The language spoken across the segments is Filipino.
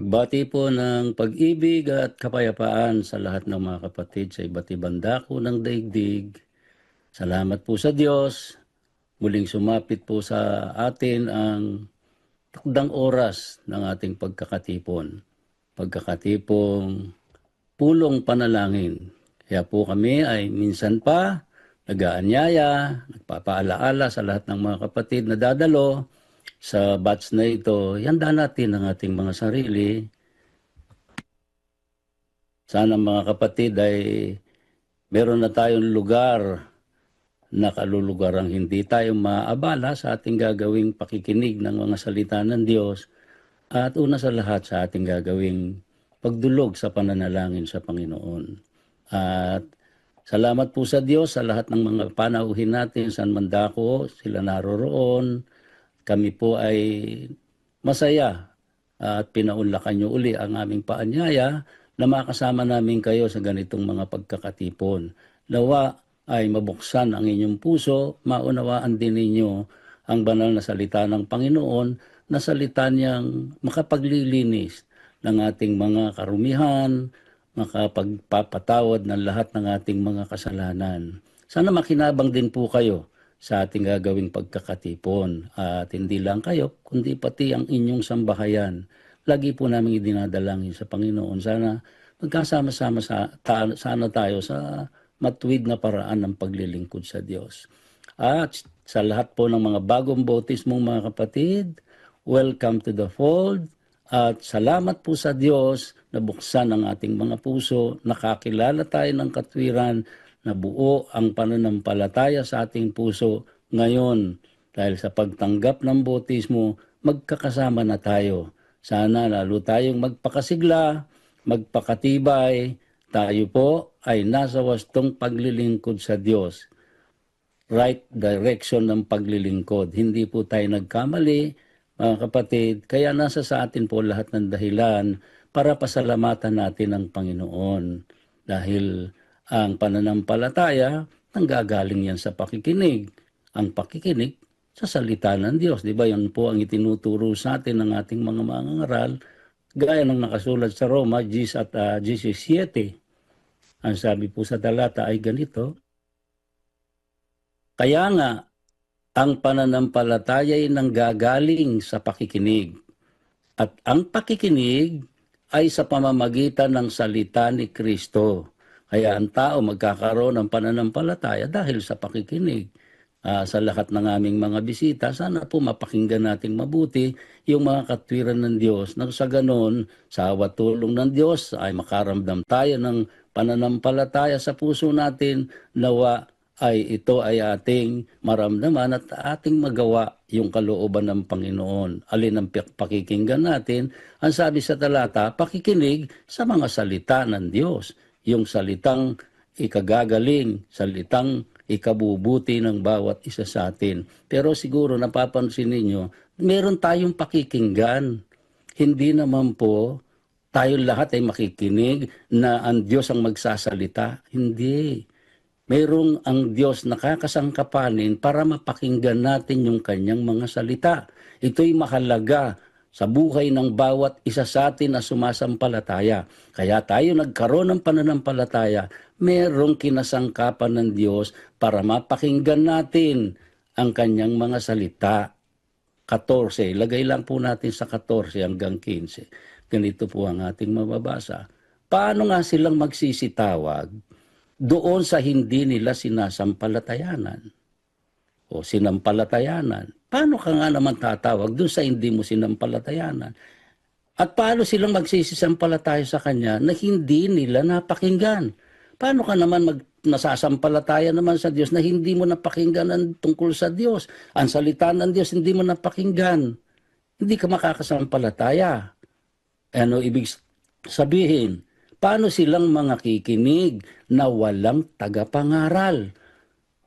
Pagbati po ng pag-ibig at kapayapaan sa lahat ng mga kapatid sa iba't ibang dako ng daigdig. Salamat po sa Diyos. Muling sumapit po sa atin ang takdang oras ng ating pagkakatipon. Pagkakatipong pulong panalangin. Kaya po kami ay minsan pa nag-aanyaya, nagpapaalaala sa lahat ng mga kapatid na dadalo sa batch na ito. Ihanda natin ang ating mga sarili. Sana mga kapatid ay meron na tayong lugar na kalulugarang hindi tayo maabala sa ating gagawing pakikinig ng mga salita ng Diyos at una sa lahat sa ating gagawing pagdulog sa pananalangin sa Panginoon. At salamat po sa Diyos sa lahat ng mga panauhin natin saan man dako sila naroroon. Kami po ay masaya at pinaunlakan niyo uli ang aming paanyaya na makasama namin kayo sa ganitong mga pagkakatipon. Nawa ay mabuksan ang inyong puso, maunawaan din ninyo ang banal na salita ng Panginoon na salita niyang makapaglilinis ng ating mga karumihan, makapagpapatawad ng lahat ng ating mga kasalanan. Sana makinabang din po kayo sa ating gagawing pagkakatipon. At hindi lang kayo, kundi pati ang inyong sambahayan. Lagi po namin idinadalangin sa Panginoon. Sana magkasama-sama sana tayo sa matuwid na paraan ng paglilingkod sa Diyos. At sa lahat po ng mga bagong bautismong mga kapatid, welcome to the fold. At salamat po sa Diyos na buksan ang ating mga puso, nakakilala tayo ng katwiran, na buo ang pananampalataya sa ating puso ngayon. Dahil sa pagtanggap ng bautismo, magkakasama na tayo. Sana lalo tayong magpakasigla, magpakatibay, tayo po ay nasa wastong paglilingkod sa Diyos. Right direction ng paglilingkod. Hindi po tayo nagkamali, mga kapatid, kaya nasa sa atin po lahat ng dahilan para pasalamatan natin ang Panginoon. Dahil ang pananampalataya, nanggagaling yan sa pakikinig. Ang pakikinig sa salita ng Diyos. Di ba yun po ang itinuturo sa atin ng ating mga mangangaral, gaya ng nakasulat sa Roma, 17. Ang sabi po sa talata ay ganito, kaya nga, ang pananampalataya ay nanggagaling sa pakikinig. At ang pakikinig ay sa pamamagitan ng salita ni Kristo. Kaya ang tao magkakaroon ng pananampalataya dahil sa pakikinig. Sa lahat ng aming mga bisita, sana po mapakinggan nating mabuti yung mga katwiran ng Diyos. Na sa ganon, sa awat tulong ng Diyos ay makaramdam tayo ng pananampalataya sa puso natin, nawa ay ito ay ating maramdaman at ating magawa yung kalooban ng Panginoon. Alin ang pakikinggan natin? Ang sabi sa talata, pakikinig sa mga salita ng Diyos. Yung salitang ikagagaling, salitang ikabubuti ng bawat isa sa atin. Pero siguro napapansin ninyo, meron tayong pakikinggan. Hindi naman po tayong lahat ay makikinig na ang Diyos ang magsasalita. Hindi. Merong ang Diyos nakakasangkapanin para mapakinggan natin yung kanyang mga salita. Ito'y mahalaga sa buhay ng bawat isa sa atin na sumasampalataya. Kaya tayo nagkaroon ng pananampalataya, merong kinasangkapan ng Diyos para mapakinggan natin ang kanyang mga salita. 14, lagay lang po natin sa 14 hanggang 15. Ganito po ang ating mababasa. Paano nga silang magsisitawag doon sa hindi nila sinasampalatayanan o sinampalatayanan? Paano ka nga naman tatawag doon sa hindi mo sinampalatayanan? At paano silang magsisisampalataya sa Kanya na hindi nila napakinggan? Paano ka naman nasasampalataya naman sa Diyos na hindi mo napakinggan ang tungkol sa Diyos? Ang salita ng Diyos hindi mo napakinggan. Hindi ka makakasampalataya. Ano ibig sabihin? Paano silang mga kikinig na walang tagapangaral?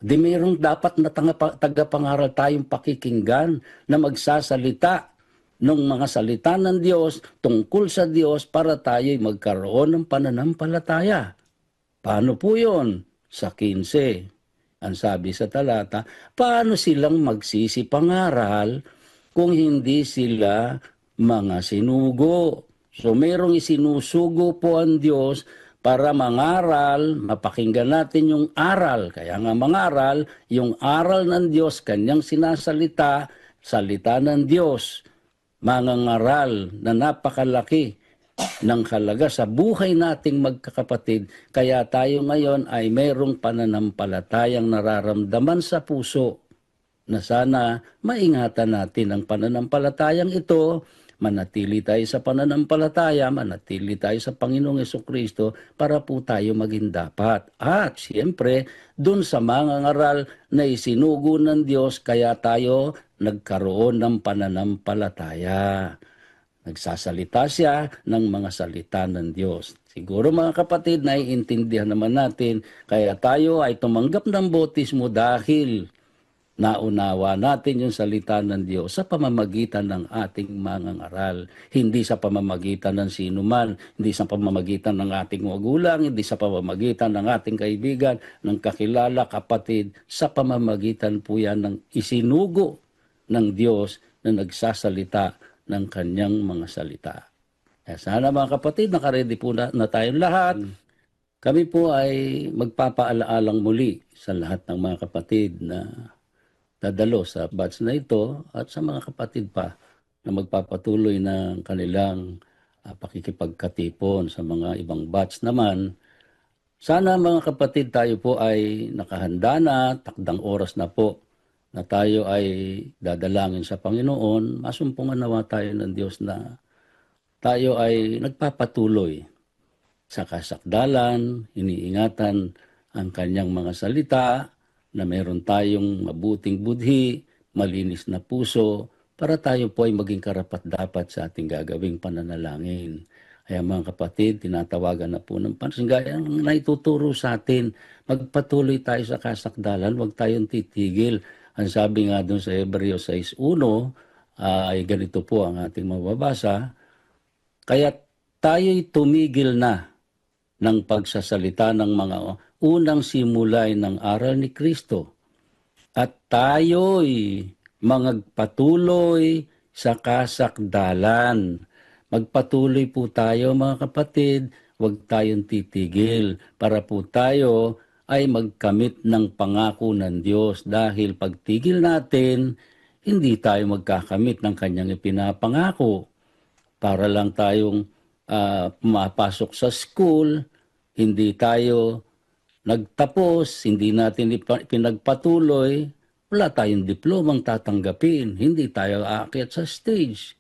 Di mayroong dapat na tagapangaral tayong pakikinggan na magsasalita ng mga salita ng Diyos tungkol sa Diyos para tayo'y magkaroon ng pananampalataya. Paano po yun? Sa 15, ang sabi sa talata, paano silang magsisipangaral kung hindi sila mga sinugo? So mayroong isinusugo po ang Diyos para mangaral, mapakinggan natin yung aral. Kaya nga mangaral, yung aral ng Diyos, kanyang sinasalita, salita ng Diyos, mangangaral na napakalaki ng halaga sa buhay nating magkakapatid. Kaya tayo ngayon ay mayroong pananampalatayang nararamdaman sa puso na sana maingatan natin ang pananampalatayang ito, manatili tayo sa pananampalataya, manatili tayo sa Panginoong Jesucristo para po tayo maging dapat. At siyempre, dun sa mga ngaral na isinugo ng Diyos, kaya tayo nagkaroon ng pananampalataya. Nagsasalita siya ng mga salita ng Diyos. Siguro mga kapatid, naiintindihan naman natin, kaya tayo ay tumanggap ng bautismo dahil naunawa natin yung salita ng Diyos sa pamamagitan ng ating mga ngaral. Hindi sa pamamagitan ng sinuman, hindi sa pamamagitan ng ating magulang, hindi sa pamamagitan ng ating kaibigan, ng kakilala, kapatid, sa pamamagitan po yan ng isinugo ng Diyos na nagsasalita ng kanyang mga salita. Kaya sana mga kapatid, nakaredy po na tayong lahat. Kami po ay magpapaalaalang muli sa lahat ng mga kapatid na dadalo sa batch na ito at sa mga kapatid pa na magpapatuloy ng kanilang pakikipagkatipon sa mga ibang batch naman. Sana mga kapatid, tayo po ay nakahanda na, takdang oras na po na tayo ay dadalangin sa Panginoon. Masumpungan nawa tayo ng Diyos na tayo ay nagpapatuloy sa kasakdalan, iniingatan ang kanyang mga salita, na meron tayong mabuting budhi, malinis na puso, para tayo po ay maging karapat-dapat sa ating gagawing pananalangin. Kaya mga kapatid, tinatawagan na po ng pansin, gaya ang naituturo sa atin, magpatuloy tayo sa kasakdalan, huwag tayong titigil. Ang sabi nga doon sa Hebreo 6:1, ay ganito po ang ating mababasa, kaya tayo'y tumigil na ng pagsasalita ng mga unang simulay ng aral ni Kristo. At tayo'y magpatuloy sa kasakdalan. Magpatuloy po tayo mga kapatid, huwag tayong titigil para po tayo ay magkamit ng pangako ng Diyos. Dahil pagtigil natin, hindi tayo magkakamit ng kanyang ipinapangako. Para lang tayong pumapasok sa school, hindi tayo nagtapos, hindi natin pinagpatuloy, wala tayong diplomang tatanggapin, hindi tayo aakyat sa stage.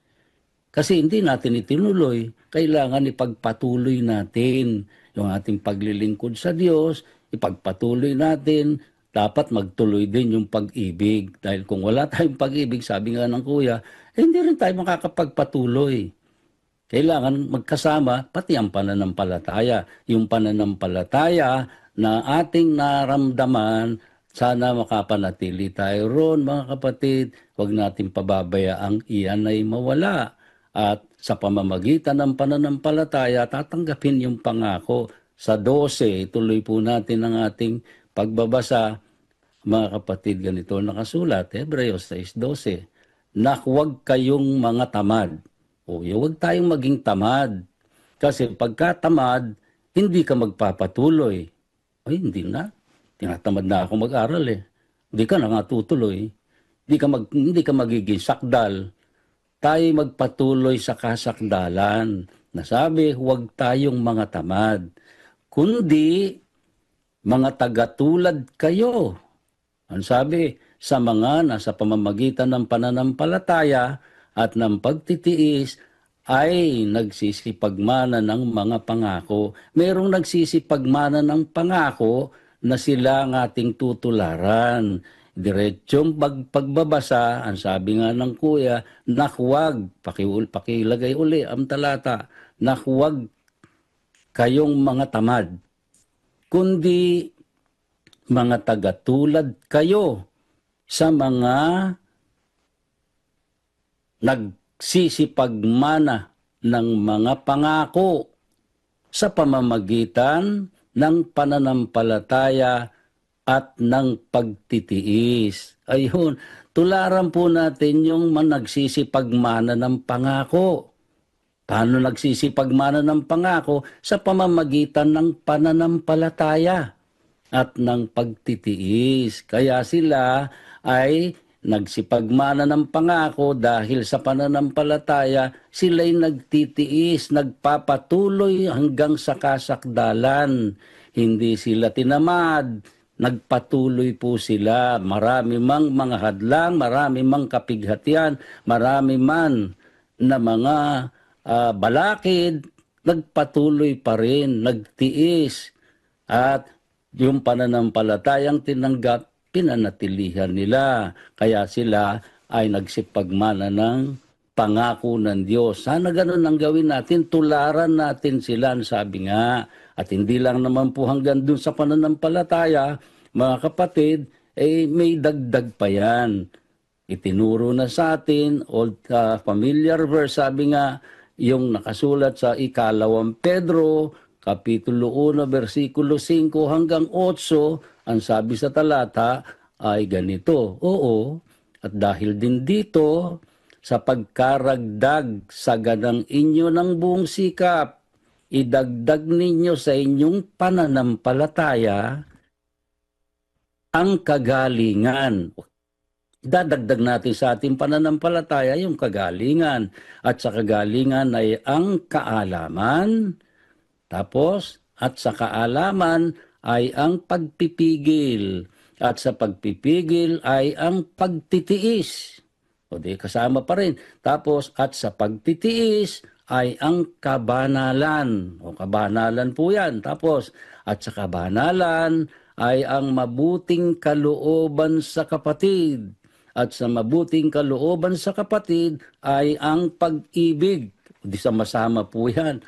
Kasi hindi natin itinuloy, kailangan ipagpatuloy natin yung ating paglilingkod sa Diyos, ipagpatuloy natin, dapat magtuloy din yung pag-ibig. Dahil kung wala tayong pag-ibig, sabi nga ng kuya, hindi rin tayo makakapagpatuloy. Kailangan magkasama pati ang pananampalataya. Yung pananampalataya na ating naramdaman, sana makapanatili tayo ron mga kapatid. Huwag natin pababayaang iyan ay mawala. At sa pamamagitan ng pananampalataya, tatanggapin yung pangako. Sa 12, ituloy po natin ang ating pagbabasa. Mga kapatid, ganito nakasulat, Hebreo 6:12, na huwag kayong mga tamad. O huwag tayong maging tamad. Kasi pagka tamad, hindi ka magpapatuloy. Ay, hindi na. Tinatamad na ako mag-aral eh. Hindi ka na nga tutuloy. Hindi ka magiging sakdal. Tayo magpatuloy sa kasakdalan. Nasabi, huwag tayong mga tamad. Kundi, mga tagatulad kayo. Ang sabi, sa mga nasa pamamagitan ng pananampalataya at ng pagtitiis ay nagsisipagmana ng mga pangako. Merong nagsisipagmana ng pangako na sila ang ating tutularan. Diretsong pagbabasa, ang sabi nga ng kuya, na huwag, pakilagay uli ang talata, na huwag kayong mga tamad, kundi mga tagatulad kayo sa mga nagsisipagmana ng mga pangako sa pamamagitan ng pananampalataya at ng pagtitiis. Ayun, tularan po natin yung nagsisipagmana ng pangako. Paano nagsisipagmana ng pangako? Sa pamamagitan ng pananampalataya at ng pagtitiis. Kaya sila ay nagsipagmana ng pangako dahil sa pananampalataya, sila'y nagtitiis, nagpapatuloy hanggang sa kasakdalan. Hindi sila tinamad, nagpatuloy po sila. Marami mang mga hadlang, marami mang kapighatian, marami man na mga balakid, nagpatuloy pa rin, nagtiis. At yung pananampalatayang tinanggap, pinanatilihan nila. Kaya sila ay nagsipagmana ng pangako ng Diyos. Sana ganun ang gawin natin, tularan natin sila, sabi nga. At hindi lang naman po hanggang dun sa pananampalataya, mga kapatid, may dagdag pa yan. Itinuro na sa atin, old familiar verse, sabi nga, yung nakasulat sa ikalawang Pedro, Kapitulo 1, versikulo 5 hanggang 8, ang sabi sa talata ay ganito. Oo, at dahil din dito, sa pagkaragdag sa ganang inyo ng buong sikap, idagdag ninyo sa inyong pananampalataya ang kagalingan. Dadagdag natin sa ating pananampalataya yung kagalingan. At sa kagalingan ay ang kaalaman. Tapos, at sa kaalaman ay ang pagpipigil. At sa pagpipigil ay ang pagtitiis. O di, kasama pa rin. Tapos, at sa pagtitiis ay ang kabanalan. O kabanalan po yan. Tapos, at sa kabanalan ay ang mabuting kalooban sa kapatid. At sa mabuting kalooban sa kapatid ay ang pag-ibig. Di sama-sama po yan.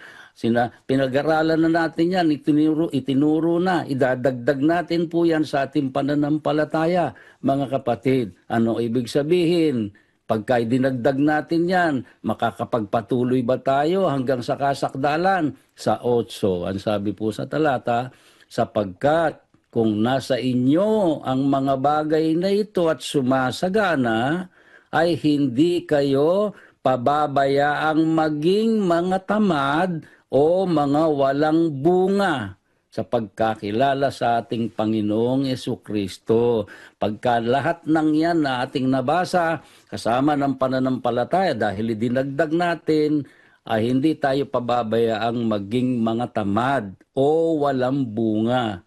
Pinag-aralan na natin yan, itinuro na, idadagdag natin po yan sa ating pananampalataya, mga kapatid. Ano ibig sabihin? Pagka dinagdag natin yan, makakapagpatuloy ba tayo hanggang sa kasakdalan? Sa 8, ang sabi po sa talata, sapagkat kung nasa inyo ang mga bagay na ito at sumasagana, ay hindi kayo pababayaang maging mga tamad o mga walang bunga sa pagkakilala sa ating Panginoong Jesucristo. Pagka lahat ng yan na ating nabasa, kasama ng pananampalataya, dahil dinagdag natin, ay hindi tayo pababayaang maging mga tamad o walang bunga.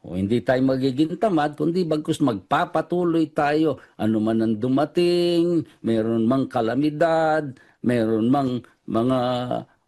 O hindi tayo magiging tamad, kundi bagkus magpapatuloy tayo. Ano man ang dumating, meron mang kalamidad, meron mang mga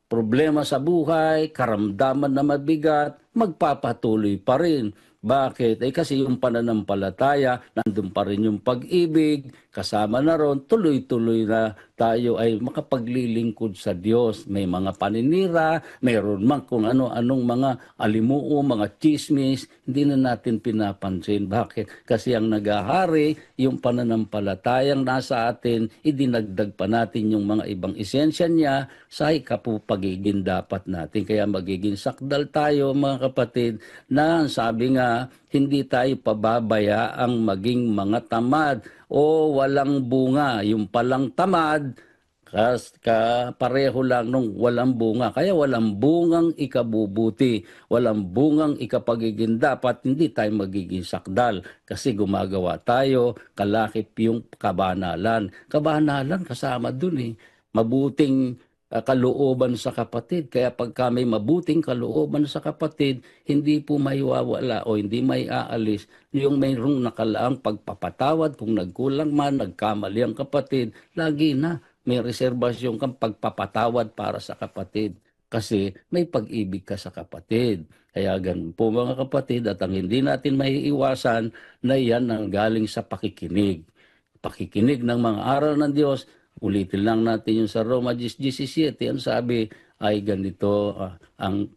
problema sa buhay, karamdaman na mabigat, magpapatuloy pa rin. Bakit? Kasi yung pananampalataya, nandun pa rin yung pag-ibig, kasama na ron, tuloy-tuloy na tayo ay makapaglilingkod sa Diyos. May mga paninira, mayroon man kung ano-anong mga alimuo, mga chismis, hindi na natin pinapansin. Bakit? Kasi ang nagahari, yung pananampalatayang nasa atin, idinagdag pa natin yung mga ibang esensya niya sa ikapupagiging dapat natin. Kaya magiging sakdal tayo, mga kapatid, na sabi nga, hindi tayo pababaya ang maging mga tamad o walang bunga. Yung palang tamad, pareho lang nung walang bunga. Kaya walang bungang ikabubuti, walang bungang ikapagiging dapat, hindi tayo magiging sakdal. Kasi gumagawa tayo, kalakip yung kabanalan. Kabanalan kasama dun mabuting kalooban sa kapatid. Kaya pagka may mabuting kalooban sa kapatid, hindi po maiwawala o hindi may aalis yung mayroong nakalaang pagpapatawad kung nagkulang man, nagkamali ang kapatid, lagi na may reserbasyon kang pagpapatawad para sa kapatid. Kasi may pag-ibig ka sa kapatid. Kaya ganun po mga kapatid, at ang hindi natin maiiwasan na yan ang galing sa pakikinig. Pakikinig ng mga aral ng Diyos. Ulitin lang natin yung sa Roma 10:17, ang sabi ay ganito,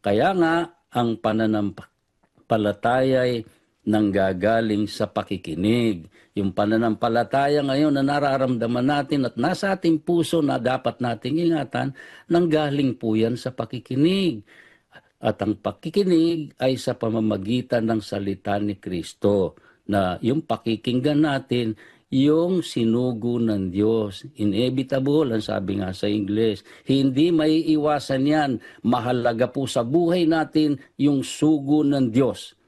kaya nga ang pananampalataya ay nanggagaling sa pakikinig. Yung pananampalataya ngayon na nararamdaman natin at nasa ating puso na dapat nating ingatan, nanggaling po yan sa pakikinig. At ang pakikinig ay sa pamamagitan ng salita ni Kristo, na yung pakikinggan natin, yung sinugo ng Diyos. Inevitable, ang sabi nga sa Ingles. Hindi maiiwasan yan. Mahalaga po sa buhay natin yung sugo ng Diyos.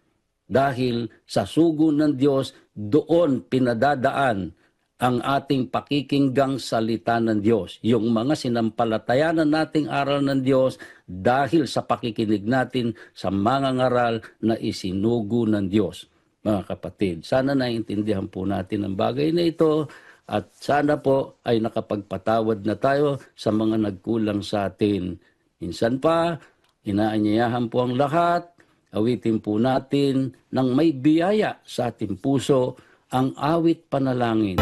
Dahil sa sugo ng Diyos, doon pinadadaan ang ating pakikinggang salita ng Diyos. Yung mga sinampalatayanan nating aral ng Diyos dahil sa pakikinig natin sa mga ngaral na isinugo ng Diyos. Mga kapatid, sana naiintindihan po natin ang bagay na ito at sana po ay nakapagpatawad na tayo sa mga nagkulang sa atin. Minsan pa, inaanyayahan po ang lahat, awitin po natin ng may biyaya sa ating puso ang awit panalangin.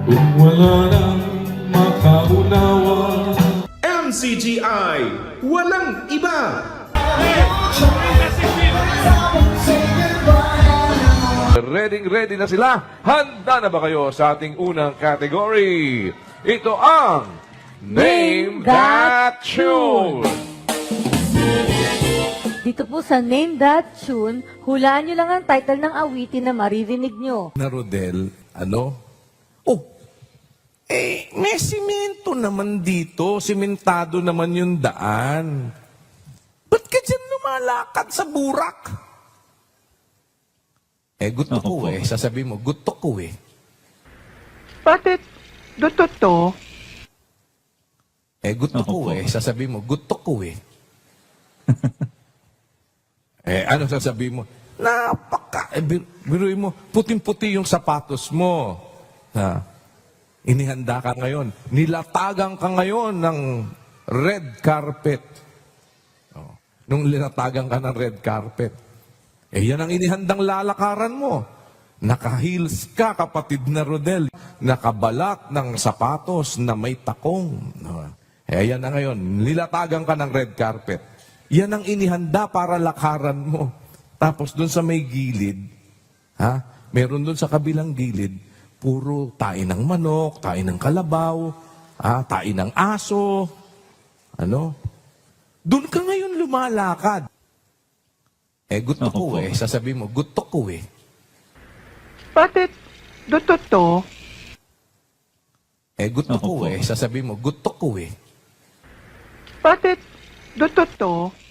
Kung wala nang makaunawa, MCGI, walang iba. ready na sila. Handa na ba kayo sa ating unang category? Ito ang Name That Tune. Dito po sa Name That Tune, hulaan nyo lang ang title ng awitin na maririnig nyo. Na Rodel, ano? Oh, may simento naman dito. Simentado naman yung daan. Ba't ka dyan lumalakad sa burak? Gusto ko Sasabihin mo, gusto ko Bakit? Totoo? Gusto ko Sasabihin mo, gusto ko ano sasabihin mo? Biruin mo, puting-puti yung sapatos mo. Ha? Inihanda ka ngayon. Nilatagan ka ngayon ng red carpet. Nung linatagan ka ng red carpet. Yan ang inihandang lalakaran mo. Naka-heels ka, kapatid na Rodel. Nakabalat ng sapatos na may takong. Yan na ngayon. Nilatagan ka ng red carpet. Yan ang inihanda para lakaran mo. Tapos doon sa may gilid, meron doon sa kabilang gilid, puro tain ng manok, tain ng kalabaw, tain ng aso. Ano? Doon ka ngayon lumalakad. Gusto ko Sasabihin mo, gusto ko Bakit? Totoo? Gusto ko Sasabihin mo, gusto ko Bakit? Totoo?